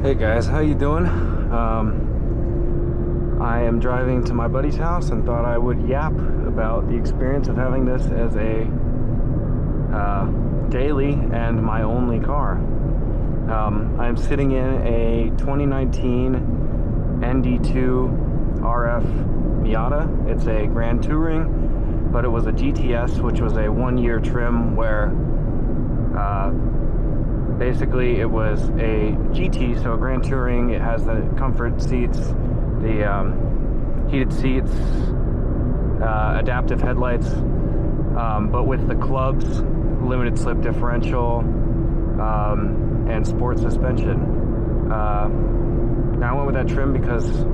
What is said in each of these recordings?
Hey guys, how you doing? I am driving to my buddy's house and thought I would yap about the experience of having this as a daily and my only car. I'm sitting in a 2019 ND2 RF Miata. It's a Grand Touring, but it was a GTS, which was a one-year trim where basically it was a GT, so a Grand Touring. It has the comfort seats, the heated seats, adaptive headlights, but with the clubs, limited slip differential, and sport suspension. Now I went with that trim because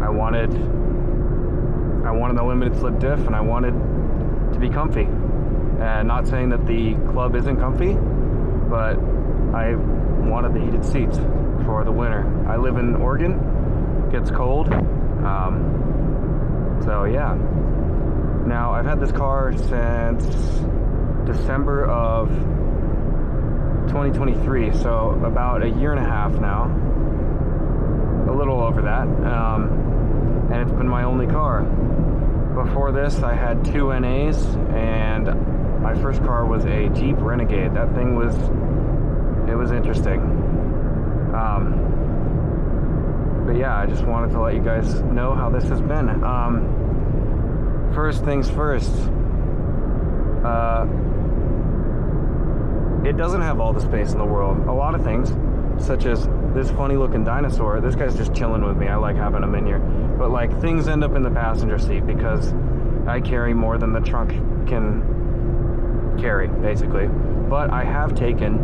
I wanted the limited slip diff, and I wanted to be comfy. And not saying that the club isn't comfy, but I wanted the heated seats for the winter. I live in Oregon, it gets cold, so yeah. Now I've had this car since December of 2023, so about a year and a half now, a little over that, and it's been my only car. Before this I had two NAs, and my first car was a Jeep Renegade. That thing was interesting. But yeah, I just wanted to let you guys know how this has been. First things first, it doesn't have all the space in the world. A lot of things, such as this funny looking dinosaur, this guy's just chilling with me. I like having him in here. But like, things end up in the passenger seat because I carry more than the trunk can carry, basically. But I have taken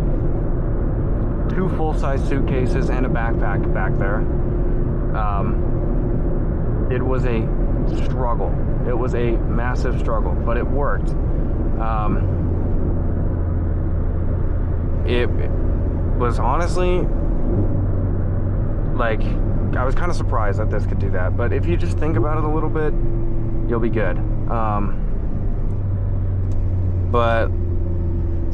two full-size suitcases and a backpack back there. It was a struggle. It was a massive struggle, but it worked. It was honestly, like, I was kind of surprised that this could do that, but if you just think about it a little bit, you'll be good. But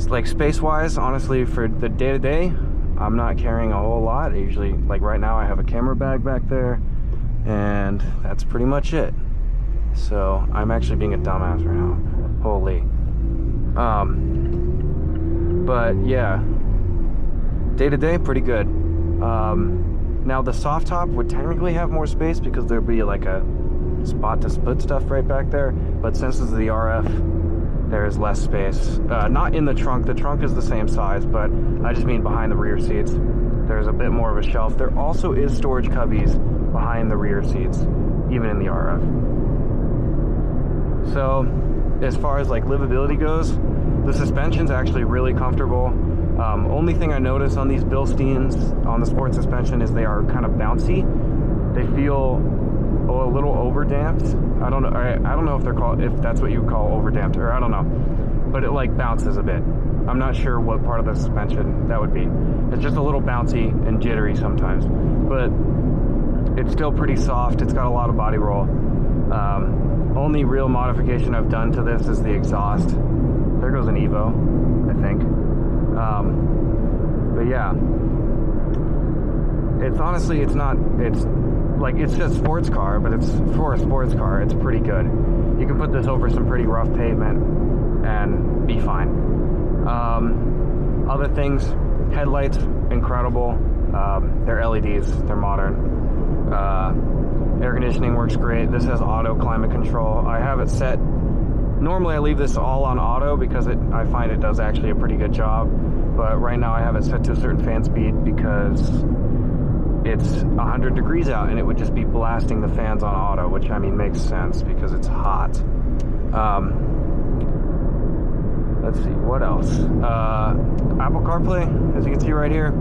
like, space-wise, honestly, for the day-to-day, I'm not carrying a whole lot. Usually, like right now, I have a camera bag back there, and that's pretty much it. So I'm actually being a dumbass right now. Holy. But yeah, day-to-day, pretty good. Now the soft top would technically have more space because there'd be like a spot to put stuff right back there, but since it's the RF, there's less space. Not in the trunk. The trunk is the same size, but I just mean behind the rear seats. There's a bit more of a shelf. There also is storage cubbies behind the rear seats, even in the RF. So as far as like livability goes, the suspension's actually really comfortable. Only thing I notice on these Bilsteins on the sport suspension is they are kind of bouncy. They feel a little overdamped. I don't know. I don't know if they're called, if that's what you would call overdamped, or I don't know. But it like bounces a bit. I'm not sure what part of the suspension that would be. It's just a little bouncy and jittery sometimes, but it's still pretty soft. It's got a lot of body roll. Only real modification I've done to this is the exhaust. There goes an Evo, I think. But yeah, it's honestly, it's like, it's just a sports car, but it's for a sports car, it's pretty good. You can put this over some pretty rough pavement and be fine. Other things, headlights, incredible. They're LEDs, they're modern. Air conditioning works great. This has auto climate control. I have it set, normally I leave this all on auto because I find it does actually a pretty good job, but right now I have it set to a certain fan speed because it's 100 degrees out and it would just be blasting the fans on auto, which I mean makes sense because it's hot. Let's see, what else? Apple CarPlay, as you can see right here,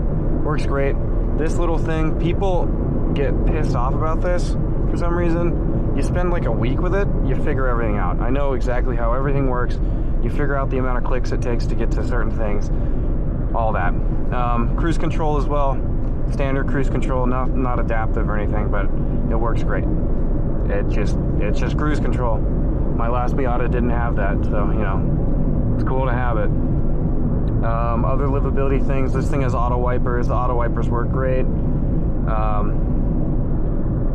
works great. This little thing, people get pissed off about this for some reason. You spend like a week with it, you figure everything out. I know exactly how everything works. You figure out the amount of clicks it takes to get to certain things, all that. Cruise control as well. Standard cruise control, not adaptive or anything, but it works great. It's just cruise control. My last Miata didn't have that, so you know, it's cool to have it. Other livability things, this thing has auto wipers. The auto wipers work great.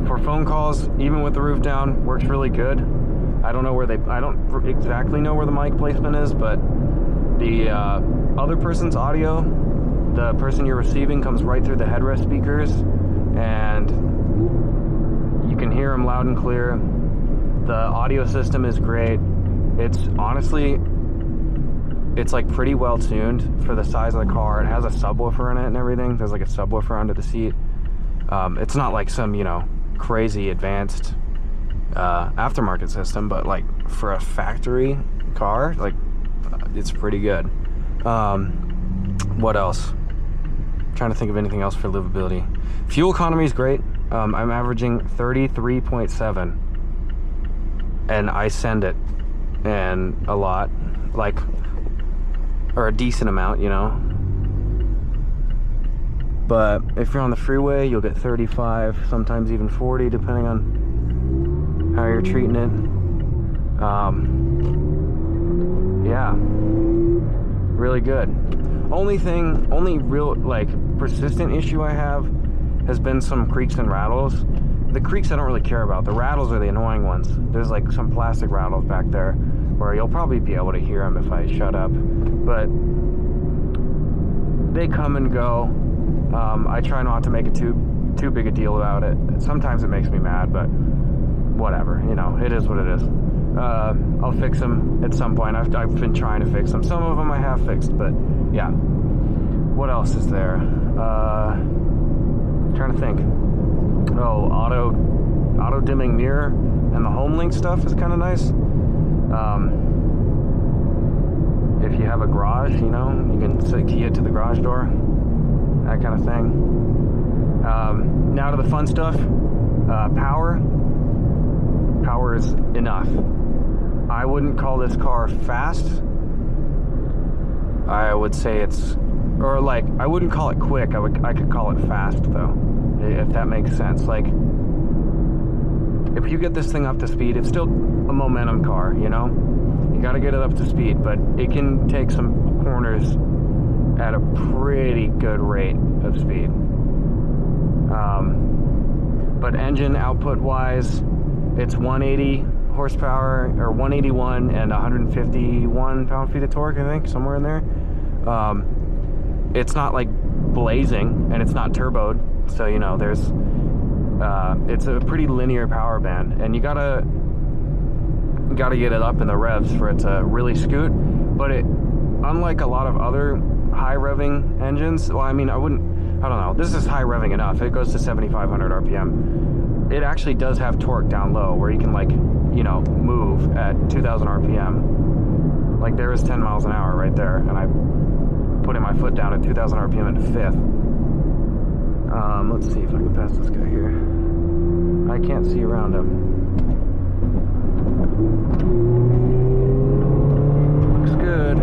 For phone calls, even with the roof down, works really good. I don't exactly know where the mic placement is, but the other person's audio, the person you're receiving, comes right through the headrest speakers, and you can hear them loud and clear. The audio system is great. It's honestly, it's like pretty well tuned for the size of the car. It has a subwoofer in it and everything. There's like a subwoofer under the seat. It's not like some, crazy advanced aftermarket system, but like for a factory car, like it's pretty good. What else? I'm trying to think of anything else for livability. Fuel economy is great. I'm averaging 33.7, and I send it, and a lot, like, or a decent amount, But if you're on the freeway, you'll get 35, sometimes even 40, depending on how you're treating it. Yeah, really good. Only real, like, persistent issue I have has been some creaks and rattles. The creaks I don't really care about. The rattles are the annoying ones. There's like some plastic rattles back there where you'll probably be able to hear them if I shut up. But they come and go. I try not to make it too big a deal about it. Sometimes it makes me mad, but whatever, it is what it is. I'll fix them at some point. I've been trying to fix them. Some of them I have fixed, but yeah. What else is there? Trying to think. Oh, auto dimming mirror and the home link stuff is kind of nice. If you have a garage, you can key it to the garage door, that kind of thing. Now to the fun stuff. Power is enough. I wouldn't call this car fast. I would say I wouldn't call it quick. I could call it fast though, if that makes sense. Like, if you get this thing up to speed, it's still a momentum car, you got to get it up to speed, but it can take some corners at a pretty good rate of speed. But engine output wise, it's 180 horsepower, or 181 and 151 pound-feet of torque, I think, somewhere in there. It's not like blazing, and it's not turboed, so there's it's a pretty linear power band, and you gotta get it up in the revs for it to really scoot. But unlike a lot of other high revving engines, well, I don't know, this is high revving enough. It goes to 7,500 RPM. It actually does have torque down low where you can move at 2,000 RPM. Like, there is 10 miles an hour right there, and I'm putting my foot down at 2,000 RPM into fifth. Let's see if I can pass this guy here. I can't see around him. Looks good.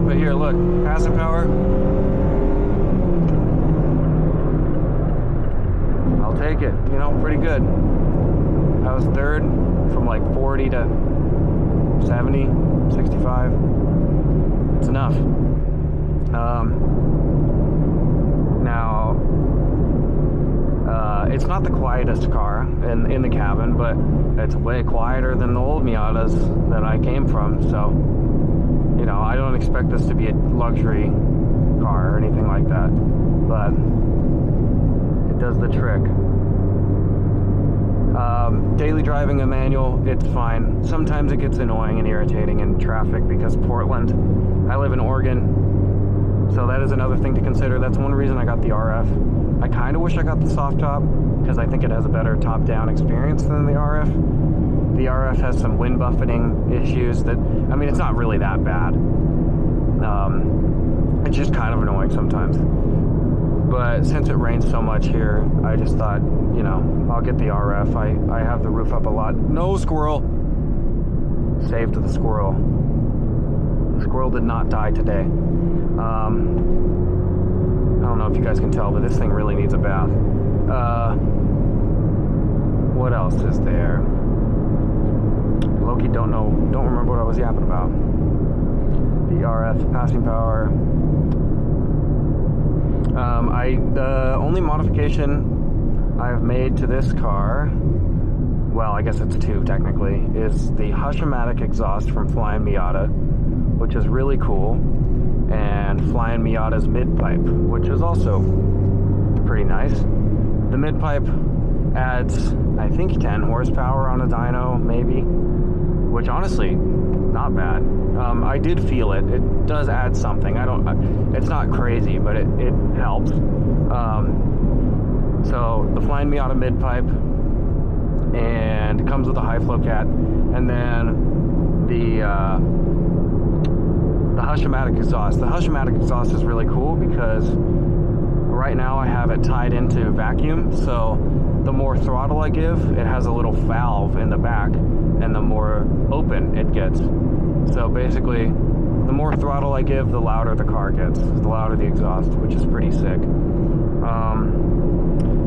But here, look, passive power. I'll take it, pretty good. I was third from like 40 to 70, 65. It's enough. Now, it's not the quietest car in the cabin, but it's way quieter than the old Miatas that I came from. So, I don't expect this to be a luxury car or anything like that, but it does the trick. Daily driving a manual, it's fine. Sometimes it gets annoying and irritating in traffic because Portland, I live in Oregon, so that is another thing to consider. That's one reason I got the RF. I kind of wish I got the soft top because I think it has a better top-down experience than the RF. The RF has some wind buffeting issues that, it's not really that bad. It's just kind of annoying sometimes. But since it rains so much here, I just thought, I'll get the RF. I have the roof up a lot. No squirrel! Saved the squirrel. The squirrel did not die today. I don't know if you guys can tell, but this thing really needs a bath. What else is there? Loki, don't remember what I was yapping about. the RF passing power. The only modification I've made to this car, well, I guess it's two technically, is the Hush-O-Matic exhaust from Flying Miata, which is really cool, and Flying Miata's mid-pipe, which is also pretty nice. The mid-pipe adds, I think, 10 horsepower on a dyno, maybe, which honestly, not bad. I did feel it. It does add something. It's not crazy, but it helps. So the Flying Miata mid-pipe, and it comes with a high flow cat, and then the Hush-O-Matic exhaust. The Hush-O-Matic exhaust is really cool because right now I have it tied into vacuum, so the more throttle I give, it has a little valve in the back, and the more open it gets. So basically, the more throttle I give, the louder the car gets, the louder the exhaust, which is pretty sick.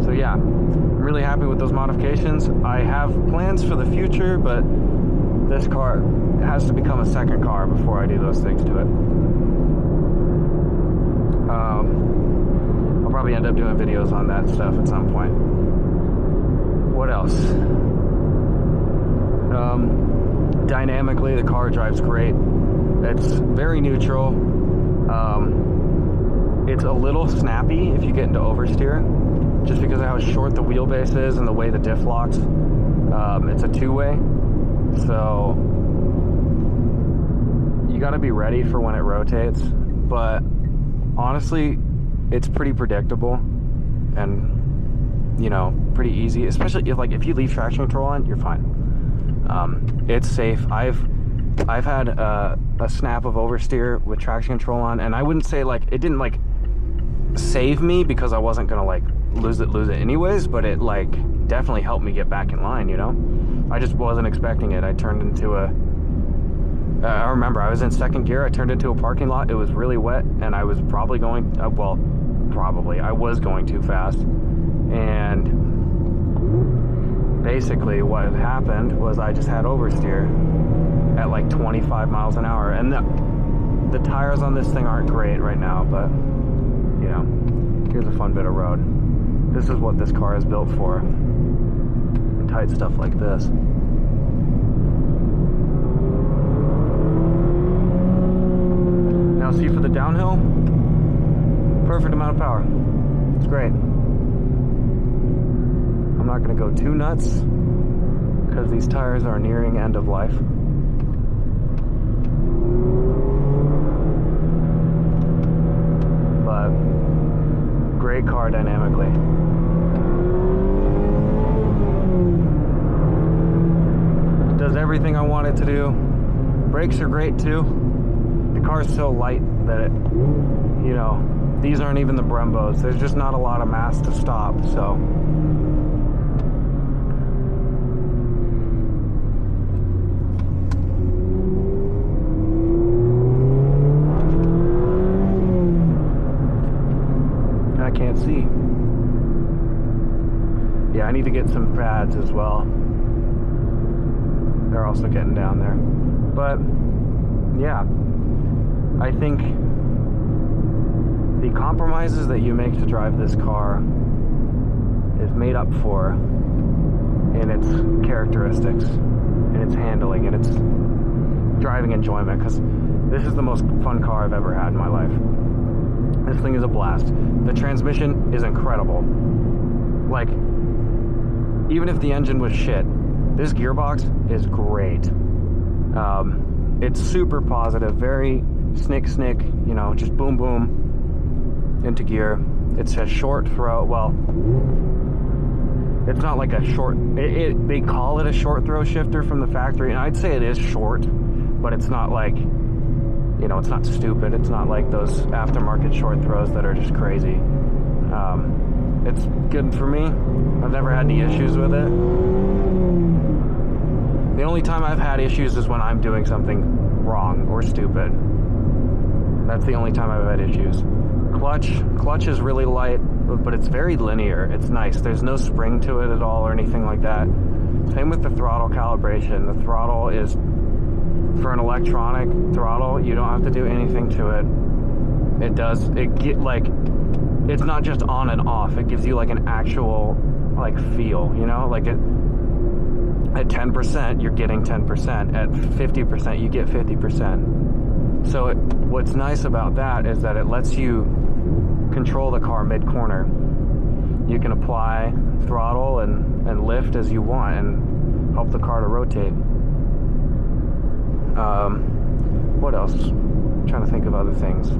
So yeah, I'm really happy with those modifications. I have plans for the future, but this car has to become a second car before I do those things to it. I'll probably end up doing videos on that stuff at some point. What else? Dynamically, the car drives great. It's very neutral. It's a little snappy if you get into oversteer, just because of how short the wheelbase is and the way the diff locks. It's a two-way, so you got to be ready for when it rotates. But honestly, it's pretty predictable and, you know, pretty easy. Especially if you leave traction control on, you're fine. It's safe. I've had a snap of oversteer with traction control on, and I wouldn't say it didn't save me because I wasn't gonna lose it anyways, but it definitely helped me get back in line, you know? I just wasn't expecting it. I turned into I remember I was in second gear, I turned into a parking lot, it was really wet, and I was probably going, I was going too fast, and basically what had happened was I just had oversteer at 25 miles an hour, and the tires on this thing aren't great right now, but you know, here's a fun bit of road. This is what this car is built for. Tight stuff like this. Now see, for the downhill, perfect amount of power. It's great. I'm not going to go too nuts because these tires are nearing end of life. But great car dynamically. Does everything I want it to do. Brakes are great too. The car's so light that it, you know, these aren't even the Brembos. There's just not a lot of mass to stop, so. I can't see. Yeah, I need to get some pads as well. They're also getting down there. But yeah, I think the compromises that you make to drive this car is made up for in its characteristics, in its handling, in its driving enjoyment, because this is the most fun car I've ever had in my life. This thing is a blast. The transmission is incredible. Even if the engine was shit, this gearbox is great. It's super positive, very snick, you know, just boom, boom into gear. It's a short throw. Well, it's not like a short, they call it a short throw shifter from the factory, and I'd say it is short, but it's not you know, it's not stupid. It's not like those aftermarket short throws that are just crazy. It's good for me. I've never had any issues with it. The only time I've had issues is when I'm doing something wrong or stupid. That's the only time I've had issues. Clutch is really light, but it's very linear. It's nice. There's no spring to it at all or anything like that. Same with the throttle calibration. The throttle is for an electronic throttle, you don't have to do anything to it. It's not just on and off. It gives you like an actual like feel, you know, like at 10% you're getting 10%, at 50% you get 50%. So what's nice about that is that it lets you control the car mid-corner. You can apply throttle and lift as you want and help the car to rotate. What else? I'm trying to think of other things.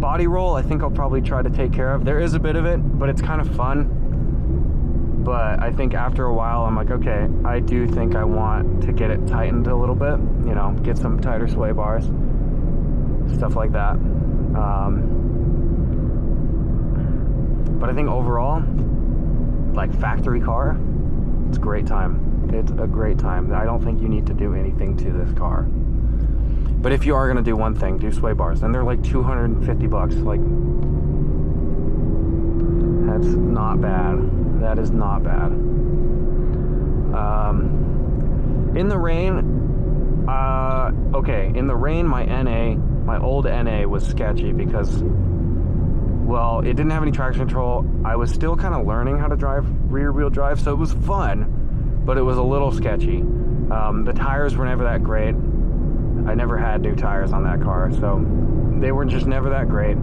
Body roll, I think I'll probably try to take care of. There is a bit of it, but it's kind of fun. But I think after a while, I'm like, okay, I do think I want to get it tightened a little bit, you know, get some tighter sway bars, stuff like that. But I think overall, like factory car, it's a great time. It's a great time. I don't think you need to do anything to this car. But if you are going to do one thing, do sway bars. And they're like $250. Like, that's not bad. That is not bad. In the rain, okay, in the rain, my old NA was sketchy because, well, it didn't have any traction control. I was still kind of learning how to drive rear wheel drive, so it was fun, but it was a little sketchy. The tires were never that great. I never had new tires on that car, so they were just never that great.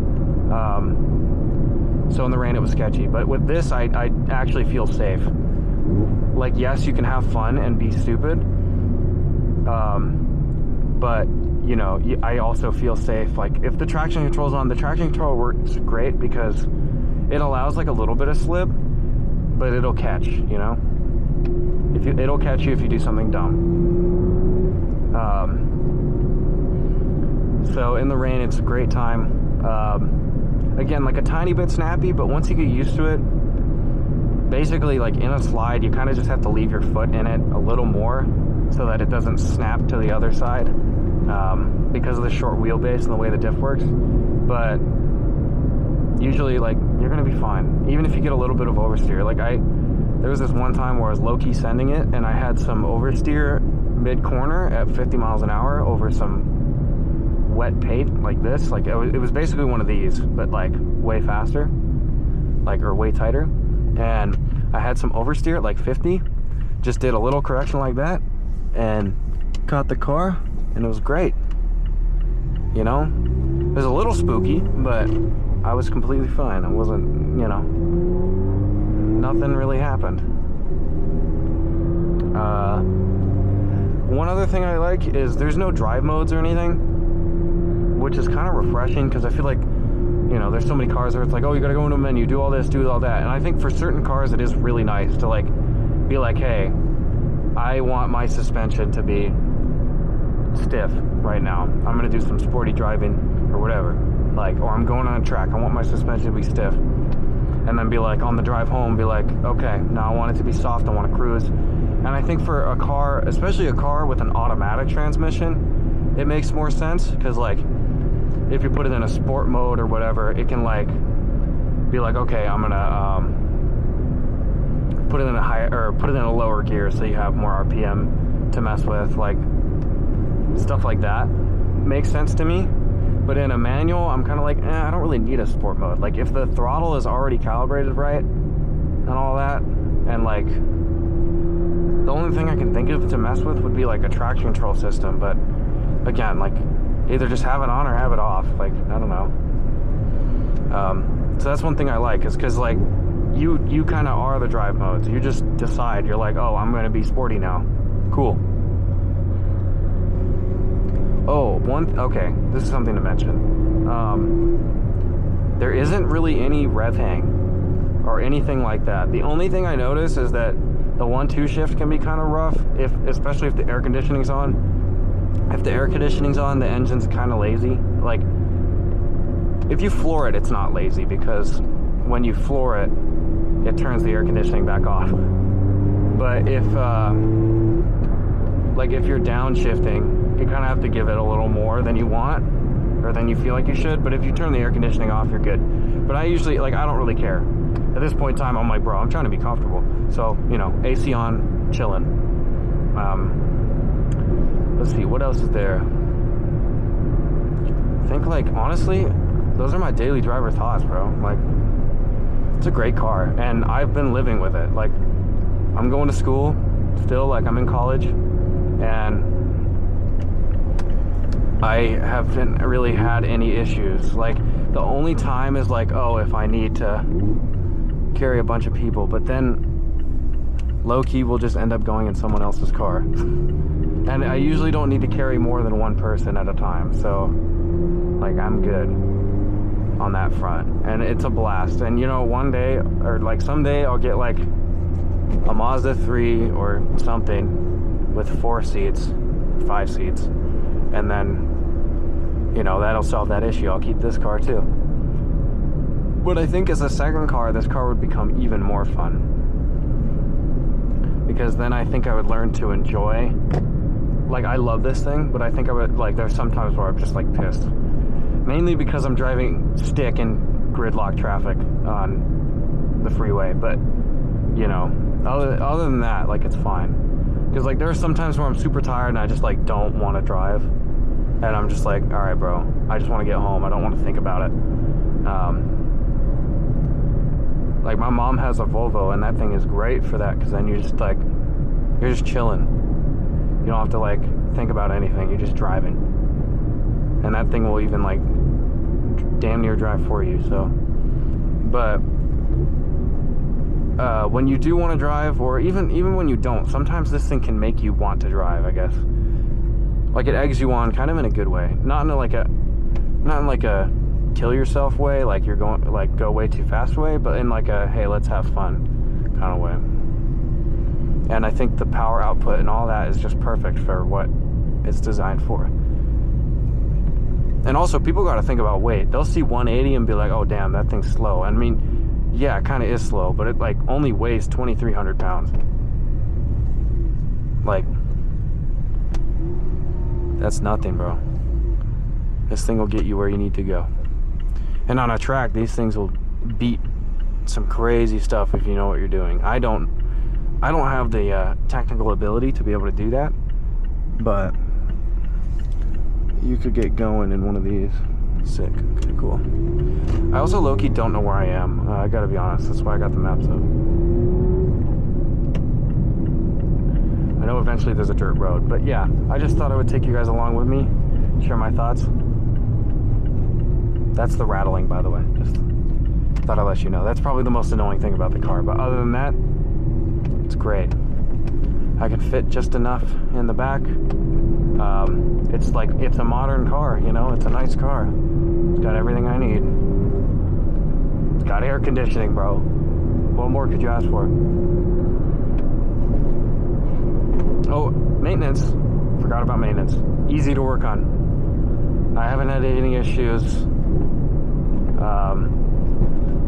So in the rain it was sketchy, but with this I actually feel safe. Like, yes, you can have fun and be stupid, but you know, I also feel safe. Like, if the traction control's on, the traction control works great because it allows like a little bit of slip, but it'll catch, you know, it'll catch you if you do something dumb. So in the rain, it's a great time. Again, like a tiny bit snappy, but once you get used to it, basically like in a slide, you kind of just have to leave your foot in it a little more so that it doesn't snap to the other side, because of the short wheelbase and the way the diff works. But usually, like, you're gonna be fine, even if you get a little bit of oversteer. Like, there was this one time where I was low-key sending it, and I had some oversteer mid-corner at 50 miles an hour over some wet pate like this. Like, it was basically one of these, but like way faster, like, or way tighter. And I had some oversteer at like 50, just did a little correction like that and caught the car, and it was great. You know, it was a little spooky, but I was completely fine. I wasn't, you know, nothing really happened. One other thing I like is there's no drive modes or anything, which is kind of refreshing, because I feel like, you know, there's so many cars where it's like, oh, you gotta go into a menu, do all this, do all that. And I think for certain cars it is really nice to like be like, hey, I want my suspension to be stiff right now. I'm gonna do some sporty driving or whatever, like, or I'm going on a track, I want my suspension to be stiff. And then be like, on the drive home, be like, okay, now I want it to be soft, I want to cruise. And I think for a car, especially a car with an automatic transmission, it makes more sense, because like, if you put it in a sport mode or whatever, it can like be like, okay, I'm gonna put it in a higher, or put it in a lower gear so you have more RPM to mess with. Like, stuff like that makes sense to me. But in a manual, I'm kind of like, I don't really need a sport mode. Like, if the throttle is already calibrated right and all that, and like, the only thing I can think of to mess with would be like a traction control system. But again, like, either just have it on or have it off. Like, I don't know. So that's one thing I like, is because like, you kind of are the drive modes. You just decide, you're like, oh, I'm going to be sporty now. Cool. Oh, okay, this is something to mention. There isn't really any rev hang or anything like that. The only thing I notice is that the 1-2 shift can be kind of rough, especially if the air conditioning's on. If the air conditioning's on, the engine's kind of lazy. Like, if you floor it, it's not lazy, because when you floor it, it turns the air conditioning back off. But if you're downshifting, you kind of have to give it a little more than you want, or than you feel like you should. But if you turn the air conditioning off, you're good. But I usually, like, I don't really care. at this point in time, I'm like, bro, I'm trying to be comfortable. So, you know, AC on, chilling. Let's see, what else is there? I think, like, honestly, those are my daily driver thoughts, bro. Like, it's a great car, and I've been living with it. Like, I'm going to school still, like, I'm in college, and I haven't really had any issues. Like, the only time is like, oh, if I need to carry a bunch of people, but then low-key we'll just end up going in someone else's car. And I usually don't need to carry more than one person at a time, so like I'm good on that front, and it's a blast. And you know, one day, or like someday, I'll get like a Mazda 3 or something with 4 seats, 5 seats, and then, you know, that'll solve that issue. I'll keep this car too. But I think as a second car, this car would become even more fun, because then I think I would learn to enjoy, like, I love this thing, but I think I would, like, there's some times where I'm just like pissed, mainly because I'm driving stick in gridlock traffic on the freeway. But you know, other than that, like, it's fine, because like there are some times where I'm super tired and I just like don't want to drive, and I'm just like, all right, bro, I just want to get home. I don't want to think about it. Like, my mom has a Volvo, and that thing is great for that, because then you're just like, you're just chilling. You don't have to like think about anything. You're just driving, and that thing will even like damn near drive for you. So, but when you do want to drive, or even when you don't, sometimes this thing can make you want to drive, I guess. Like, it eggs you on, kind of in a good way, not in like a kill yourself way, like you're going, like, go way too fast way, but in like a, hey, let's have fun kind of way. And I think the power output and all that is just perfect for what it's designed for. And also, people got to think about weight. They'll see 180 and be like, oh damn, that thing's slow. I mean, yeah, it kind of is slow, but it like only weighs 2,300 pounds. Like, that's nothing, bro. This thing will get you where you need to go. And on a track, these things will beat some crazy stuff if you know what you're doing. I don't have the technical ability to be able to do that, but you could get going in one of these. Sick. Okay, cool. I also low-key don't know where I am. I gotta be honest. That's why I got the maps up. I know eventually there's a dirt road, but yeah, I just thought I would take you guys along with me, share my thoughts. That's the rattling, by the way. Just thought I'd let you know. That's probably the most annoying thing about the car, but other than that, it's great. I can fit just enough in the back. It's like, it's a modern car, you know? It's a nice car. It's got everything I need. It's got air conditioning, bro. What more could you ask for? Oh, maintenance. Forgot about maintenance. Easy to work on. I haven't had any issues.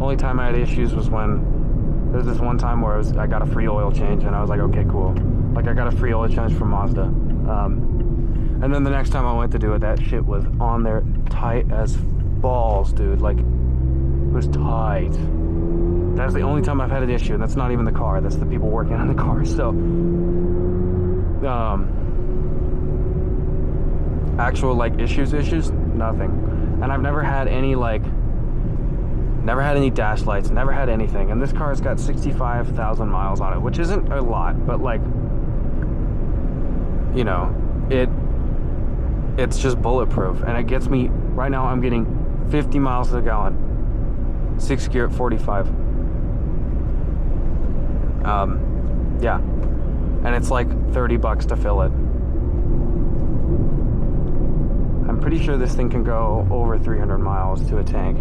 Only time I had issues was when there's this one time where I got a free oil change, and I was like, okay, cool. Like, I got a free oil change from Mazda. And then the next time I went to do it, that shit was on there tight as balls, dude. Like, it was tight. That's the only time I've had an issue, and that's not even the car. That's the people working on the car. So, actual, like, issues, nothing. And I've never had any, like, never had any dash lights, never had anything. And this car's got 65,000 miles on it, which isn't a lot, but, like, you know, it's just bulletproof. And it gets me, right now I'm getting 50 miles to the gallon, 6 gear at 45. Yeah, and it's like $30 to fill it. I'm pretty sure this thing can go over 300 miles to a tank.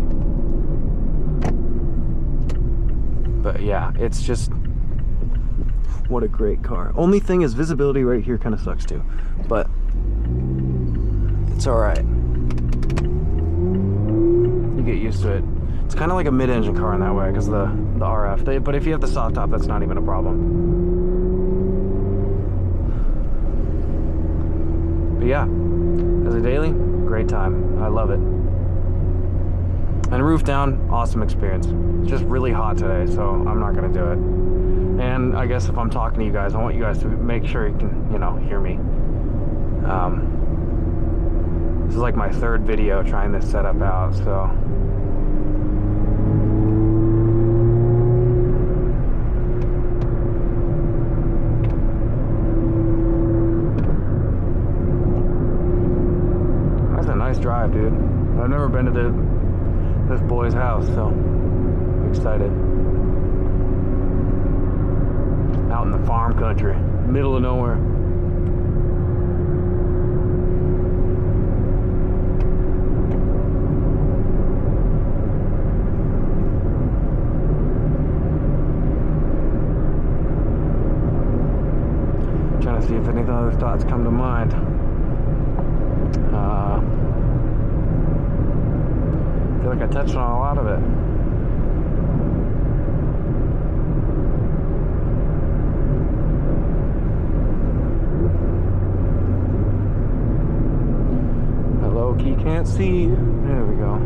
But yeah, it's just, what a great car. Only thing is, visibility right here kind of sucks too, but it's all right. You get used to it. It's kind of like a mid-engine car in that way, because the RF. But if you have the soft top, that's not even a problem. But yeah, as a daily, great time. I love it. And roof down, awesome experience. It's just really hot today, so I'm not gonna do it. And I guess if I'm talking to you guys, I want you guys to make sure you can, hear me. This is like my third video trying this setup out, so. That's a nice drive, dude. I've never been to this boy's house, so I'm excited. Out in the farm country, middle of nowhere. Trying to see if any other thoughts come to mind. I feel like I touched on a lot of it. Low-key can't see. There we go.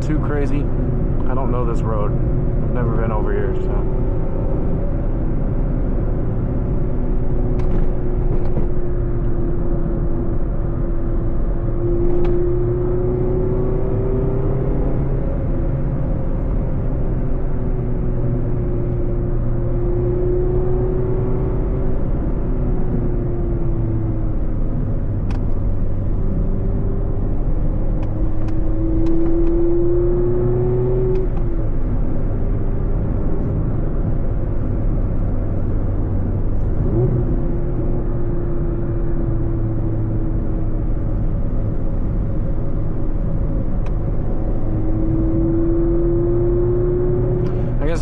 Too crazy. I don't know this road. I've never been over here, so.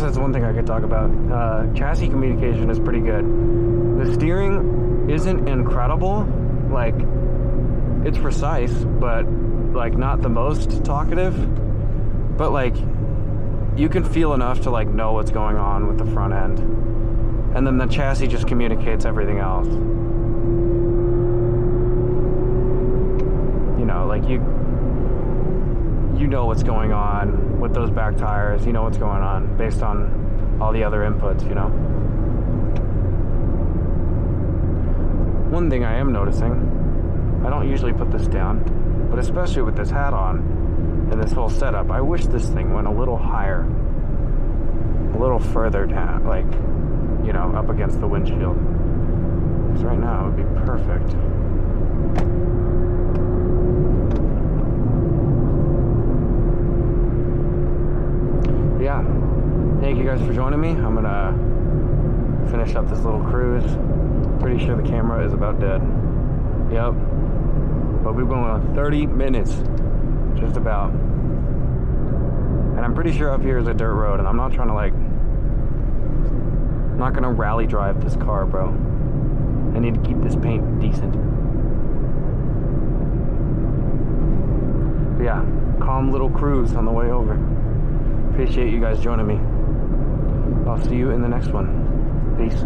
That's one thing I could talk about. Chassis communication is pretty good. The steering isn't incredible. Like, it's precise, but like not the most talkative. But like, you can feel enough to like know what's going on with the front end. And then the chassis just communicates everything else. Like you know what's going on with those back tires, you know what's going on based on all the other inputs, One thing I am noticing, I don't usually put this down, but especially with this hat on and this whole setup, I wish this thing went a little higher, a little further down, like, up against the windshield. Because right now it would be perfect. Yeah, thank you guys for joining me. I'm gonna finish up this little cruise. Pretty sure the camera is about dead. Yep, but we're going on 30 minutes, just about. And I'm pretty sure up here is a dirt road, and I'm not trying to I'm not gonna rally drive this car, bro. I need to keep this paint decent. But yeah, calm little cruise on the way over. Appreciate you guys joining me. I'll see you in the next one. Peace.